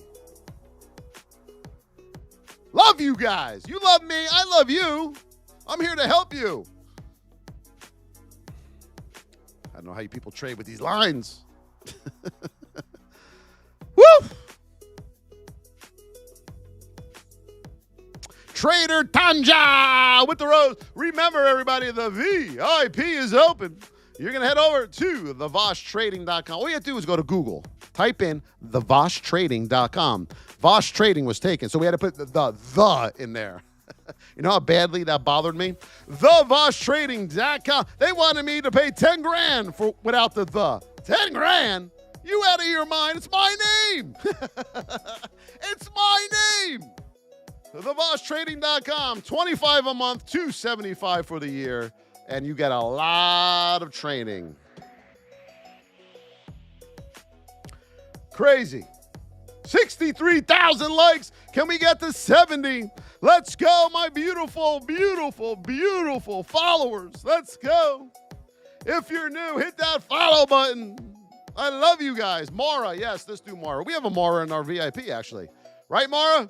Love you guys. You love me. I love you. I'm here to help you. I don't know how you people trade with these lines. Woo! Trader Tanja with the rose. Remember, everybody, the VIP is open. You're going to head over to thevosstrading.com. All you have to do is go to Google. Type in thevosstrading.com. Voss Trading was taken, so we had to put the in there. You know how badly that bothered me? Thevosstrading.com. They wanted me to pay 10 grand for without the. 10 grand? You out of your mind. It's my name. It's my name. Thevosstrading.com. $25 a month, $275 for the year, and you get a lot of training. Crazy. 63,000 likes. Can we get to 70? Let's go, my beautiful, beautiful, beautiful followers. Let's go. If you're new, hit that follow button. I love you guys. Mara, yes, let's do Mara. We have a Mara in our VIP, actually. Right, Mara?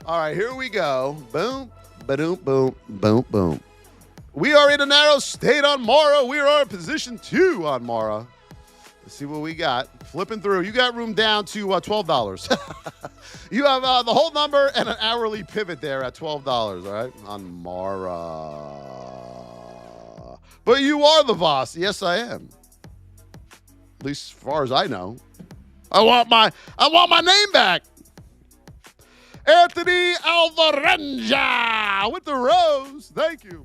All right, here we go. Boom, ba-doom, boom, boom, boom. We are in a narrow state on Mara. We are in position 2 on Mara. Let's see what we got. Flipping through. You got room down to $12. You have the whole number and an hourly pivot there at $12, all right, on Mara. But you are the Voss. Yes, I am. At least as far as I know. I want my name back. Anthony Alvarenga with the rose. Thank you.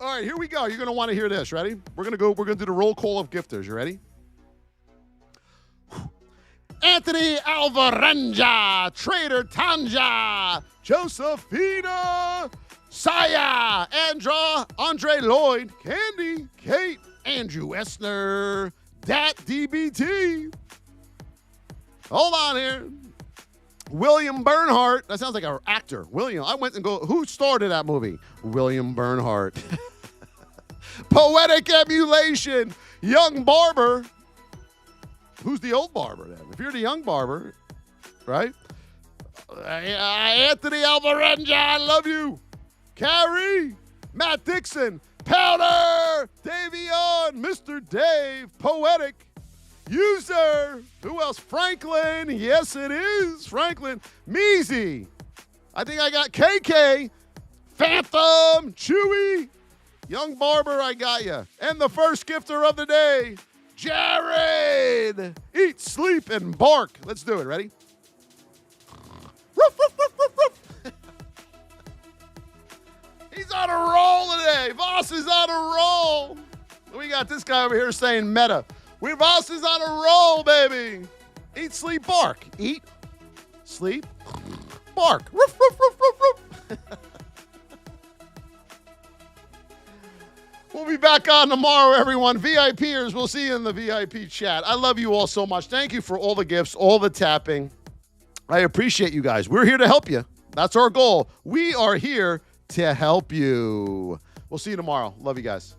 All right, here we go. You're going to want to hear this. Ready? We're going to do the roll call of gifters. You ready? Anthony Alvarenga, Trader Tanja, Josephina, Saya, Andra, Andre Lloyd, Candy, Kate, Andrew Essner, Dat DBT. Hold on here. William Bernhardt. That sounds like an actor. William. I went and go. Who started that movie? William Bernhardt. Poetic Emulation. Young Barber. Who's the old barber then? If you're the young barber, right? Anthony Alvarenga, I love you. Carrie. Matt Dixon. Powder. Davion. Mr. Dave. Poetic. User. Who else? Franklin. Yes, it is. Franklin. Measy. I think I got KK. Phantom. Chewy. Young Barber, I got you. And the first gifter of the day, Jared. Eat, sleep, and bark. Let's do it. Ready? Ruff, ruff, ruff, ruff, ruff. He's on a roll today. Voss is on a roll. We got this guy over here saying meta. Voss is on a roll, baby. Eat, sleep, bark. Eat, sleep, bark. Ruff, ruff, ruff, ruff, ruff. We'll be back on tomorrow, everyone. VIPers, we'll see you in the VIP chat. I love you all so much. Thank you for all the gifts, all the tapping. I appreciate you guys. We're here to help you. That's our goal. We are here to help you. We'll see you tomorrow. Love you guys.